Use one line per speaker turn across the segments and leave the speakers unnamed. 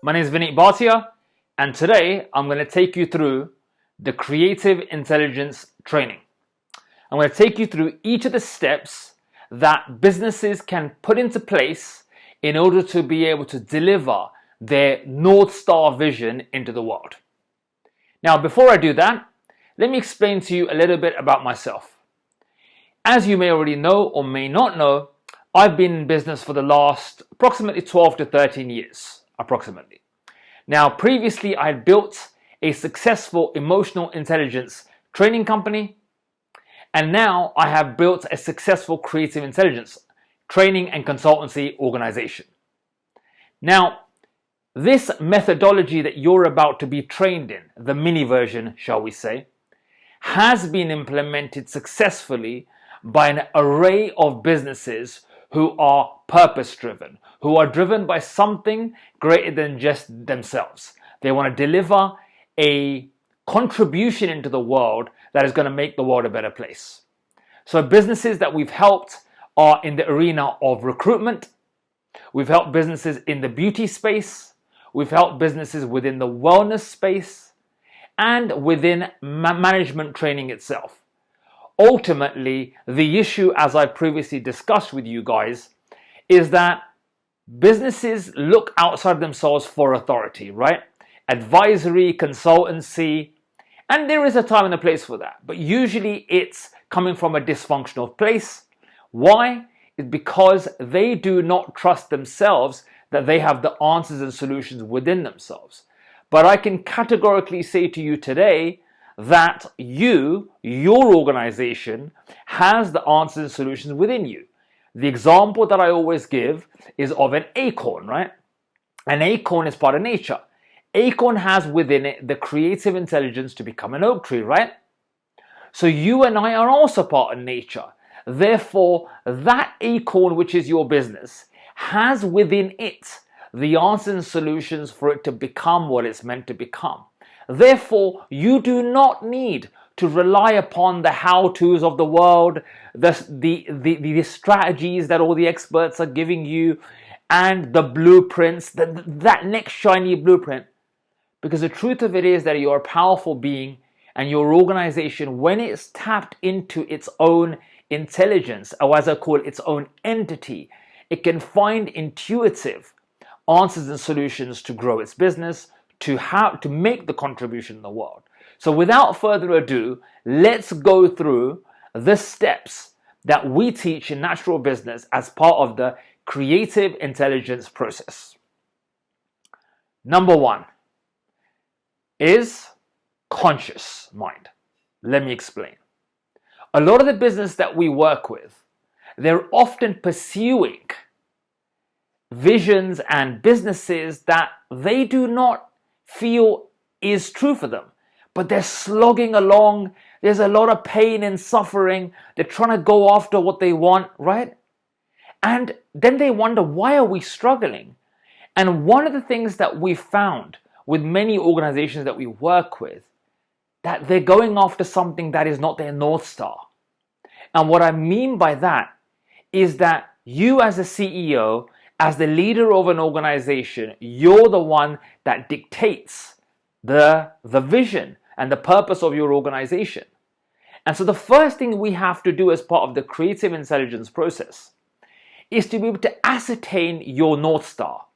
My name is Vineet Bhatia, and today I'm going to take you through the Creative Intelligence training. I'm going to take you through each of the steps that businesses can put into place in order to be able to deliver their North Star vision into the world. Now, before I do that, let me explain to you a little bit about myself. As you may already know or may not know, I've been in business for the last approximately 12 to 13 years, approximately. Now, previously I had built a successful emotional intelligence training company, and now I have built a successful creative intelligence training and consultancy organization. Now, this methodology that you're about to be trained in, the mini version, shall we say, has been implemented successfully by an array of businesses who are purpose-driven, who are driven by something greater than just themselves. They want to deliver a contribution into the world that is going to make the world a better place. So businesses that we've helped are in the arena of recruitment. We've helped businesses in the beauty space. We've helped businesses within the wellness space and within management training itself. Ultimately, the issue, as I previously discussed with you guys, is that businesses look outside themselves for authority, right? Advisory, consultancy, and there is a time and a place for that. But usually it's coming from a dysfunctional place. Why? It's because they do not trust themselves that they have the answers and solutions within themselves. But I can categorically say to you today that your organization has the answers and solutions within you. The example that I always give is of an acorn, right? An acorn is part of nature. Acorn has within it the creative intelligence to become an oak tree, right? So you and I are also part of nature. Therefore, that acorn, which is your business, has within it the answers and solutions for it to become what it's meant to become. Therefore, you do not need to rely upon the how-tos of the world, the strategies that all the experts are giving you, and the blueprints, that next shiny blueprint. Because the truth of it is that you're a powerful being, and your organization, when it's tapped into its own intelligence, or as I call it, its own entity, it can find intuitive answers and solutions to grow its business, to make the contribution in the world. So without further ado, let's go through the steps that we teach in Natural Business as part of the creative intelligence process. Number one is conscious mind. Let me explain. A lot of the business that we work with, they're often pursuing visions and businesses that they do not feel is true for them, but they're slogging along. There's a lot of pain and suffering. They're trying to go after what they want, right? And then they wonder, why are we struggling? And one of the things that we found with many organizations that we work with, that they're going after something that is not their North Star. And what I mean by that is that you as a CEO, as the leader of an organization, you're the one that dictates the vision and the purpose of your organization. And so the first thing we have to do as part of the creative intelligence process is to be able to ascertain your North Star.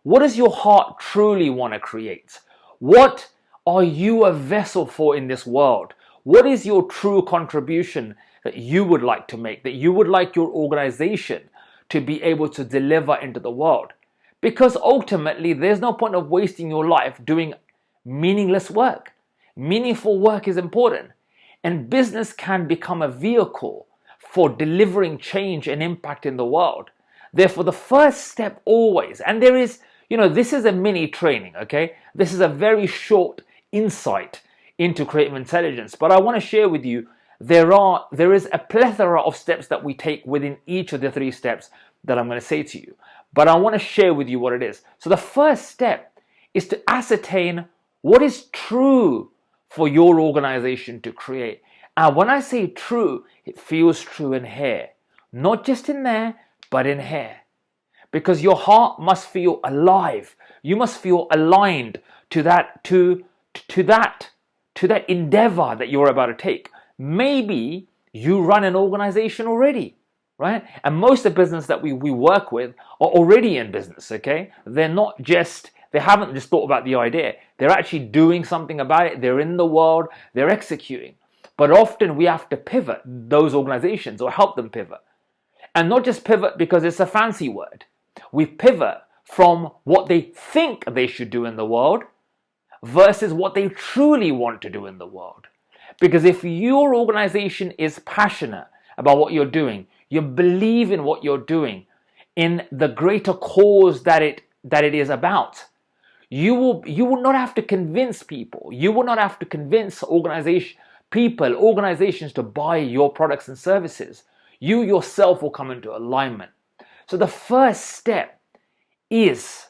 What does your heart truly want to create? What are you a vessel for in this world? What is your true contribution that you would like to make, that you would like your organization to be able to deliver into the world? Because ultimately, there's no point of wasting your life doing meaningless work. Meaningful work is important, and business can become a vehicle for delivering change and impact in the world. Therefore, the first step always, and there is, this is a mini training, okay? This is a very short insight into creative intelligence, but I want to share with you there is a plethora of steps that we take within each of the 3 steps that I'm going to say to you. But I want to share with you what it is. So the first step is to ascertain what is true for your organization to create. And when I say true, it feels true in here. Not just in there, but in here. because your heart must feel alive. You must feel aligned to that endeavor that you're about to take. Maybe you run an organization already, right? And most of the business that we work with are already in business, okay? They haven't just thought about the idea. They're actually doing something about it. They're in the world, they're executing. But often we have to pivot those organizations or help them pivot. And not just pivot because it's a fancy word. We pivot from what they think they should do in the world versus what they truly want to do in the world. Because if your organization is passionate about what you're doing, you believe in what you're doing, in the greater cause that it is about, you will not have to convince people. You will not have to convince organizations to buy your products and services. You yourself will come into alignment. So the first step is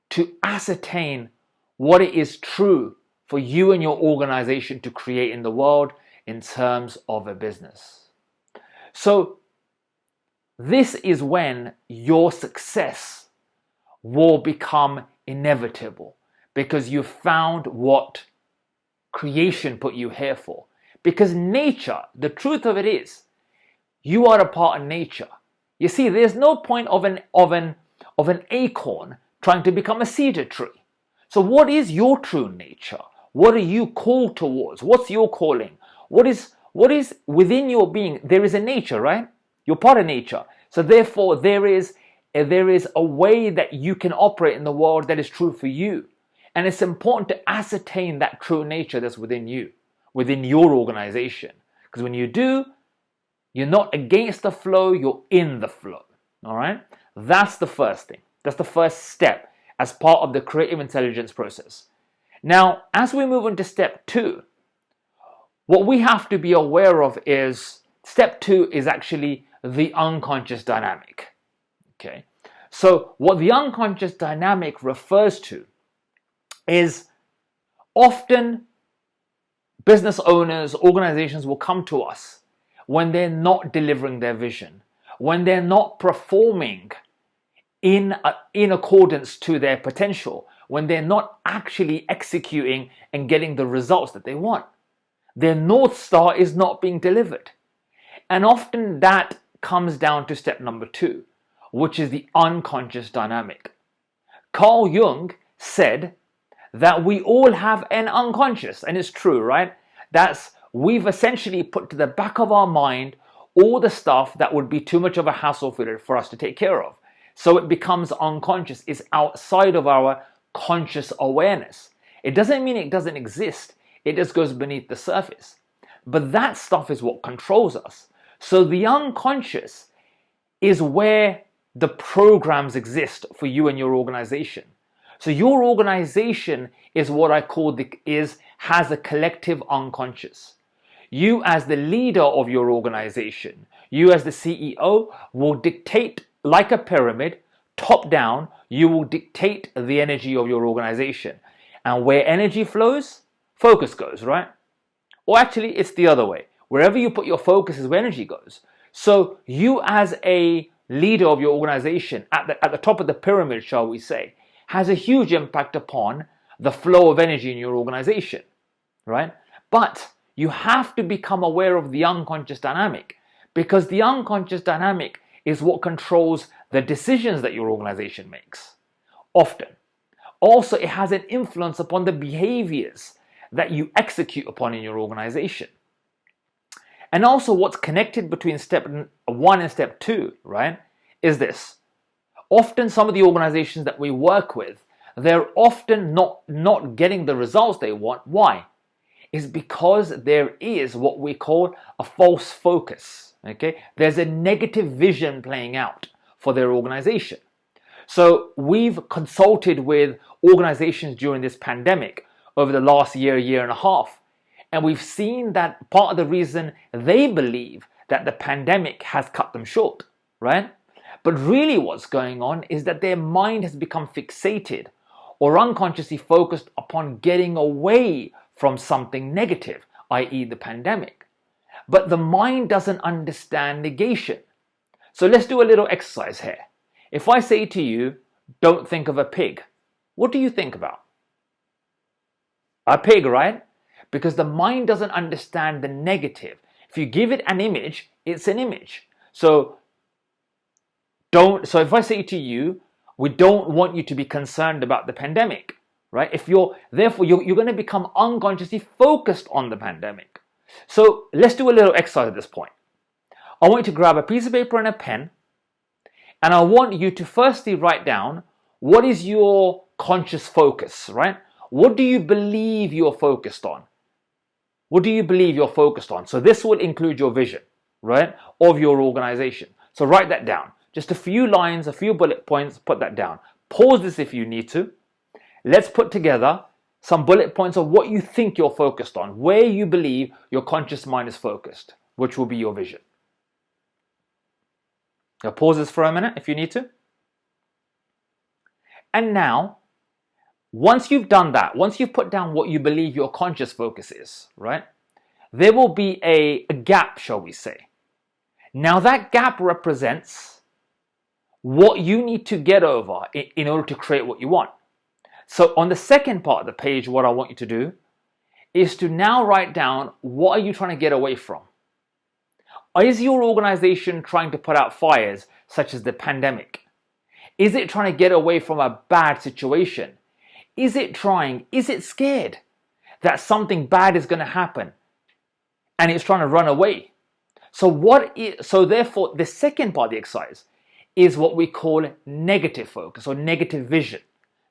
to ascertain what it is true for you and your organization to create in the world in terms of a business. So this is when your success will become inevitable, because you found what creation put you here for. Because nature, the truth of it is, you are a part of nature. You see, there's no point of an acorn trying to become a cedar tree. So what is your true nature? What are you called towards? What's your calling? What is within your being? There is a nature, right? You're part of nature. So therefore, there is a way that you can operate in the world that is true for you. And it's important to ascertain that true nature that's within you, within your organization. Because when you do, you're not against the flow, you're in the flow. All right? That's the first thing. That's the first step as part of the creative intelligence process. Now, as we move into step 2, what we have to be aware of is step 2 is actually the unconscious dynamic. Okay? So what the unconscious dynamic refers to is often business owners, organizations will come to us when they're not delivering their vision, when they're not performing in accordance to their potential, when they're not actually executing and getting the results that they want. Their North Star is not being delivered. And often that comes down to step number 2, which is the unconscious dynamic. Carl Jung said that we all have an unconscious, and it's true, right? We've essentially put to the back of our mind all the stuff that would be too much of a hassle for us to take care of. So it becomes unconscious. It's outside of our conscious awareness. It doesn't mean it doesn't exist. It just goes beneath the surface. But that stuff is what controls us. So the unconscious is where the programs exist for you and your organization. So your organization is what I call has a collective unconscious. You as the leader of your organization, you as the CEO will dictate, like a pyramid, top down, you will dictate the energy of your organization. And where energy flows, focus goes, right? Or actually, it's the other way. Wherever you put your focus is where energy goes. So you as a leader of your organization, at the top of the pyramid, shall we say, has a huge impact upon the flow of energy in your organization, right? But you have to become aware of the unconscious dynamic, because the unconscious dynamic is what controls the decisions that your organization makes, often. Also, it has an influence upon the behaviors that you execute upon in your organization. And also what's connected between step 1 and step 2, right, is this. Often some of the organizations that we work with, they're often not getting the results they want. Why? It's because there is what we call a false focus. Okay? There's a negative vision playing out for their organization. So we've consulted with organizations during this pandemic over the last year and a half, and we've seen that part of the reason they believe that the pandemic has cut them short, right? But really what's going on is that their mind has become fixated or unconsciously focused upon getting away from something negative, i.e. the pandemic. But the mind doesn't understand negation. So let's do a little exercise here. If I say to you, don't think of a pig, what do you think about? A pig, right? Because the mind doesn't understand the negative. If you give it an image, it's an image. So if I say to you, we don't want you to be concerned about the pandemic, right? Therefore you're going to become unconsciously focused on the pandemic. So let's do a little exercise at this point. I want you to grab a piece of paper and a pen, and I want you to firstly write down what is your conscious focus, right? What do you believe you're focused on? What do you believe you're focused on? So this will include your vision, right, of your organization. So write that down. Just a few lines, a few bullet points, put that down. Pause this if you need to. Let's put together some bullet points of what you think you're focused on, where you believe your conscious mind is focused, which will be your vision. Now pause this for a minute if you need to. And now, once you've done that, once you've put down what you believe your conscious focus is, right, there will be a gap, shall we say. Now that gap represents what you need to get over in order to create what you want. So on the second part of the page, what I want you to do is to now write down, what are you trying to get away from? Is your organization trying to put out fires such as the pandemic? Is it trying to get away from a bad situation? Is it scared that something bad is going to happen and it's trying to run away? So therefore, the second part of the exercise is what we call negative focus or negative vision.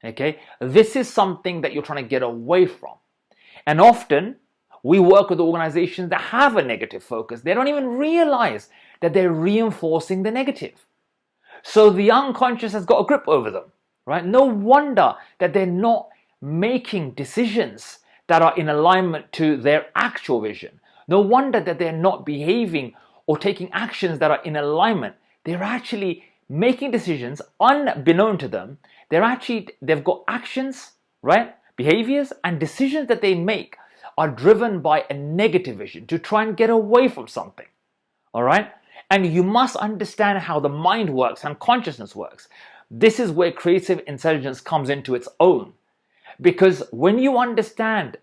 Okay, this is something that you're trying to get away from. And often we work with organizations that have a negative focus. They don't even realize that they're reinforcing the negative. So the unconscious has got a grip over them, right? No wonder that they're not making decisions that are in alignment to their actual vision. No wonder that they're not behaving or taking actions that are in alignment. They're actually making decisions unbeknown to them. They've got actions, right? Behaviors and decisions that they make are driven by a negative vision to try and get away from something. All right? And you must understand how the mind works and consciousness works. This is where creative intelligence comes into its own. Because when you understand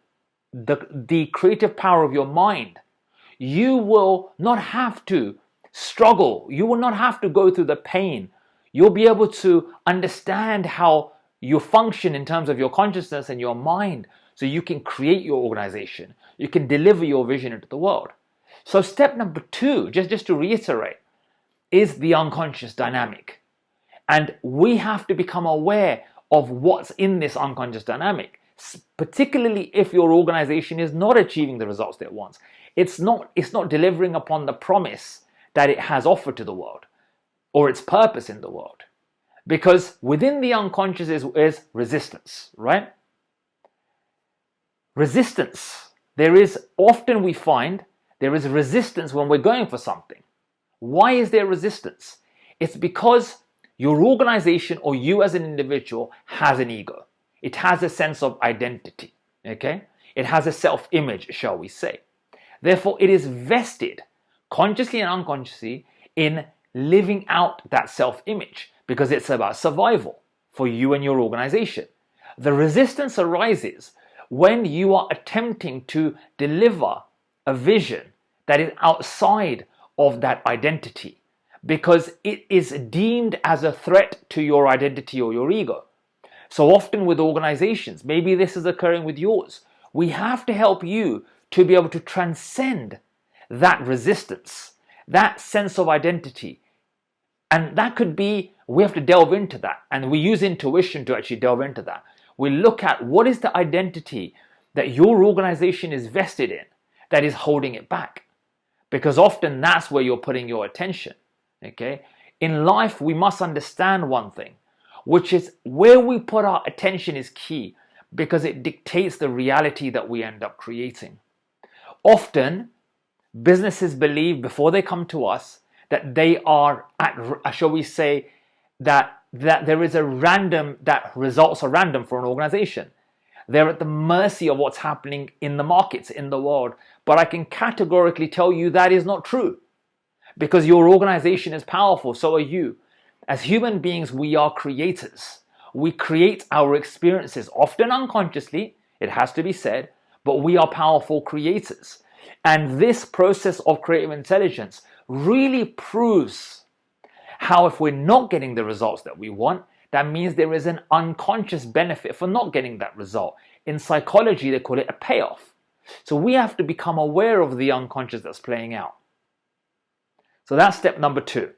the creative power of your mind, you will not have to struggle. You will not have to go through the pain. You'll be able to understand how you function in terms of your consciousness and your mind, so you can create your organization. You can deliver your vision into the world. So step number 2, just to reiterate, is the unconscious dynamic. And we have to become aware of what's in this unconscious dynamic, particularly if your organization is not achieving the results that it wants. It's not delivering upon the promise that it has offered to the world or its purpose in the world. Because within the unconscious is resistance, right? Resistance. We find there is resistance when we're going for something. Why is there resistance? It's because your organization or you as an individual has an ego. It has a sense of identity, okay? It has a self-image, shall we say. Therefore, it is vested, consciously and unconsciously, in living out that self-image because it's about survival for you and your organization. The resistance arises when you are attempting to deliver a vision that is outside of that identity because it is deemed as a threat to your identity or your ego. So often with organizations, maybe this is occurring with yours, we have to help you to be able to transcend that resistance, that sense of identity. And that could be, we have to delve into that. And we use intuition to actually delve into that. We look at what is the identity that your organization is vested in that is holding it back. Because often that's where you're putting your attention. Okay? In life, we must understand one thing, which is where we put our attention is key because it dictates the reality that we end up creating. Often, businesses believe before they come to us that they are at, shall we say, that there is that results are random for an organization. They're at the mercy of what's happening in the markets, in the world. But I can categorically tell you that is not true. Because your organization is powerful, so are you. As human beings, we are creators. We create our experiences, often unconsciously, it has to be said, but we are powerful creators. And this process of creative intelligence really proves how, if we're not getting the results that we want, that means there is an unconscious benefit for not getting that result. In psychology, they call it a payoff. So we have to become aware of the unconscious that's playing out. So that's step number 2.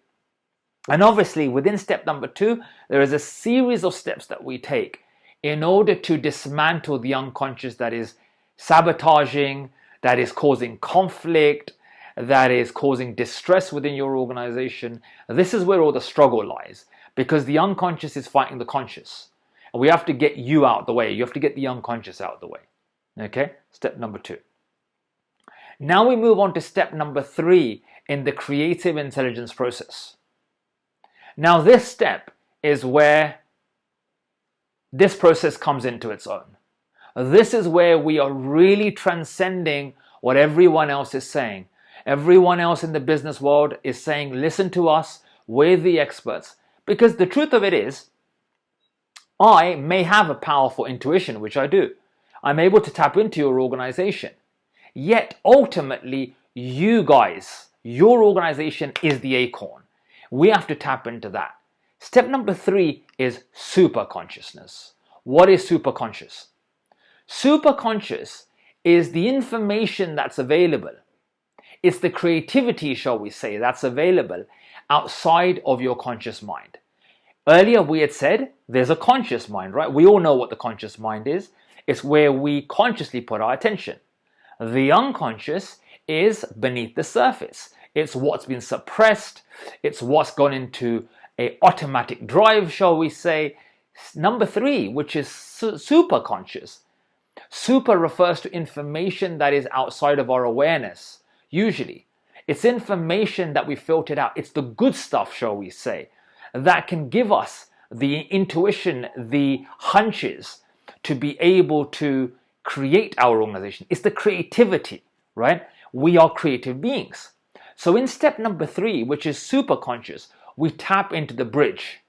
And obviously, within step number 2, there is a series of steps that we take in order to dismantle the unconscious that is sabotaging, that is causing conflict, that is causing distress within your organization. This is where all the struggle lies, because the unconscious is fighting the conscious. And we have to get you out the way. You have to get the unconscious out of the way. Okay, step number 2. Now we move on to step number 3 in the creative intelligence process. Now this step is where this process comes into its own. This is where we are really transcending what everyone else is saying. Everyone else in the business world is saying, listen to us, we're the experts. Because the truth of it is, I may have a powerful intuition, which I do. I'm able to tap into your organization. Yet ultimately, you guys, your organization is the acorn. We have to tap into that. Step number 3 is superconsciousness. What is superconscious? Superconscious is the information that's available. It's the creativity, shall we say, that's available outside of your conscious mind. Earlier we had said there's a conscious mind, right? We all know what the conscious mind is. It's where we consciously put our attention. The unconscious is beneath the surface. It's what's been suppressed. It's what's gone into an automatic drive, shall we say. Number 3, which is superconscious. Super refers to information that is outside of our awareness, usually. It's information that we filtered out. It's the good stuff, shall we say, that can give us the intuition, the hunches to be able to create our organization. It's the creativity, right? We are creative beings. So in step number 3, which is superconscious, we tap into the bridge.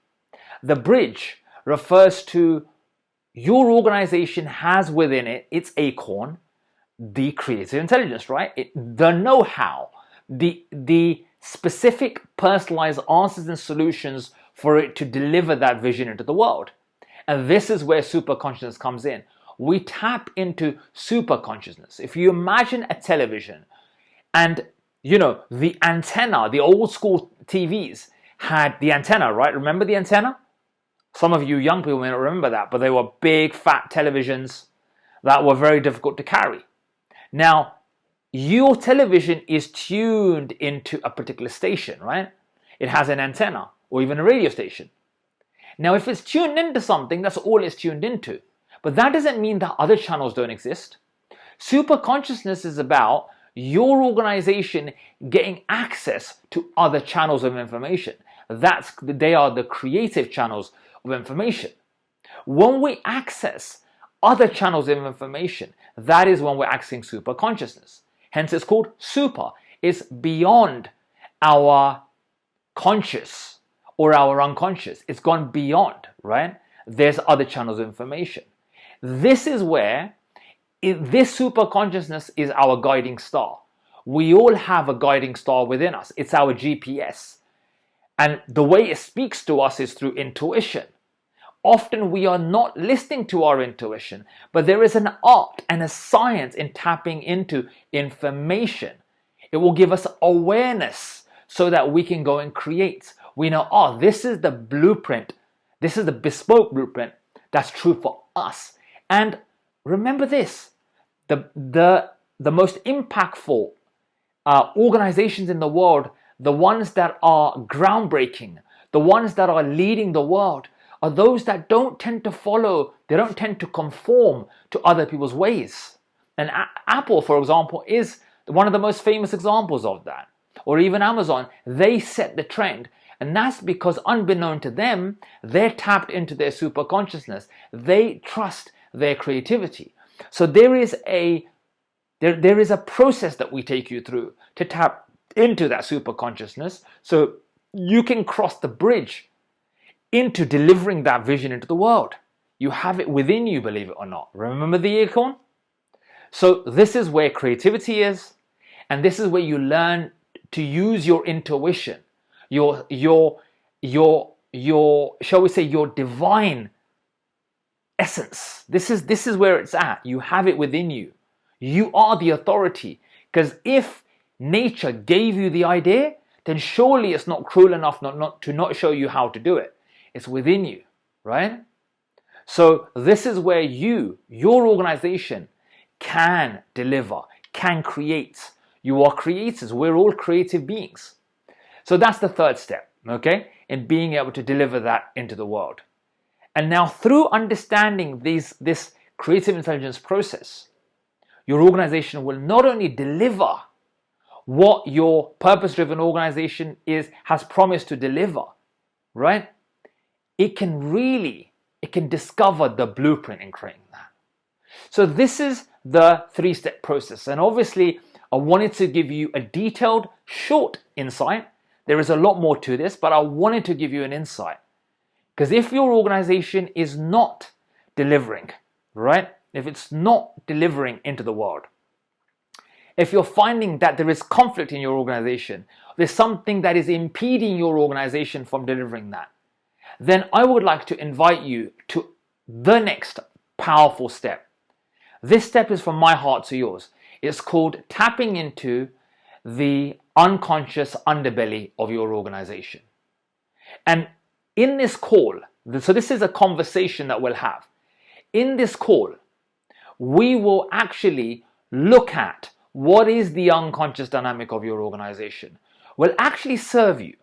The bridge refers to your organization has within it, its acorn, the creative intelligence, right? The know-how, the specific personalized answers and solutions for it to deliver that vision into the world. And this is where superconsciousness comes in. We tap into superconsciousness. If you imagine a television and, the antenna, the old school TVs had the antenna, right? Remember the antenna? Some of you young people may not remember that, but they were big, fat televisions that were very difficult to carry. Now, your television is tuned into a particular station, right? It has an antenna or even a radio station. Now, if it's tuned into something, that's all it's tuned into. But that doesn't mean that other channels don't exist. Superconsciousness is about your organization getting access to other channels of information. They are the creative channels of information. When we access other channels of information, that is when we're accessing superconsciousness. Hence it's called super. It's beyond our conscious or our unconscious. It's gone beyond, right? There's other channels of information. This is where this superconsciousness is our guiding star. We all have a guiding star within us. It's our GPS. And the way it speaks to us is through intuition. Often we are not listening to our intuition, but there is an art and a science in tapping into information. It will give us awareness so that we can go and create. We know, this is the blueprint. This is the bespoke blueprint that's true for us. And remember this, the most impactful organizations in the world, the ones that are groundbreaking, the ones that are leading the world, are those that don't tend to follow, they don't tend to conform to other people's ways. And Apple, for example, is one of the most famous examples of that. Or even Amazon, they set the trend. And that's because unbeknown to them, they're tapped into their superconsciousness. They trust their creativity. So there is a process that we take you through to tap into that superconsciousness so you can cross the bridge into delivering that vision into the world. You have it within you, believe it or not. Remember the acorn? So this is where creativity is, and this is where you learn to use your intuition, your shall we say, your divine essence. This is where it's at. You have it within you. You are the authority. Because if nature gave you the idea, then surely it's not cruel enough not to show you how to do it. It's within you, right? So this is where your organization can deliver, can create. You are creators. We're all creative beings. So that's the third step, okay, in being able to deliver that into the world. And now through understanding this creative intelligence process, your organization will not only deliver what your purpose-driven organization has promised to deliver, right? It can discover the blueprint in creating that. So this is the three-step process. And obviously, I wanted to give you a detailed, short insight. There is a lot more to this, but I wanted to give you an insight. Because if your organization is not delivering, right? If it's not delivering into the world, if you're finding that there is conflict in your organization, there's something that is impeding your organization from delivering that, then I would like to invite you to the next powerful step. This step is from my heart to yours. It's called tapping into the unconscious underbelly of your organization. And in this call, so this is a conversation that we'll have. In this call, we will actually look at what is the unconscious dynamic of your organization. Will actually serve you,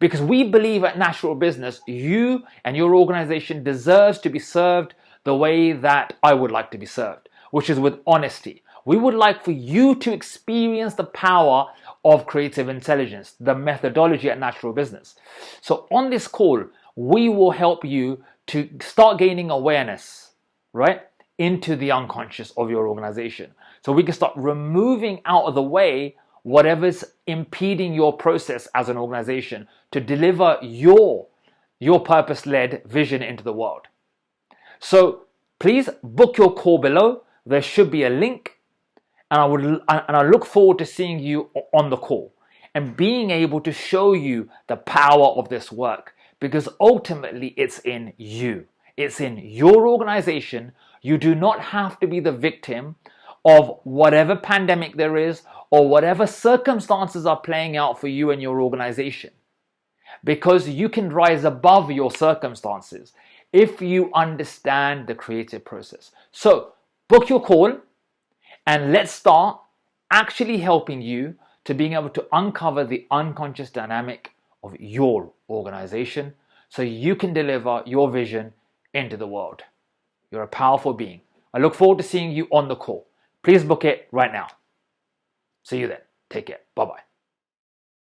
because we believe at Natural Business, you and your organization deserves to be served the way that I would like to be served, which is with honesty. We would like for you to experience the power of creative intelligence, the methodology at Natural Business. So on this call, we will help you to start gaining awareness, right, into the unconscious of your organization. So we can start removing out of the way whatever's impeding your process as an organization to deliver your purpose-led vision into the world. So please book your call below. There should be a link, and I look forward to seeing you on the call and being able to show you the power of this work, because ultimately it's in you. It's in your organization. You do not have to be the victim of whatever pandemic there is or whatever circumstances are playing out for you and your organization, because you can rise above your circumstances if you understand the creative process. So book your call and let's start actually helping you to being able to uncover the unconscious dynamic of your organization so you can deliver your vision into the world. You're a powerful being. I look forward to seeing you on the call. Please book it right now. See you then. Take care. Bye-bye.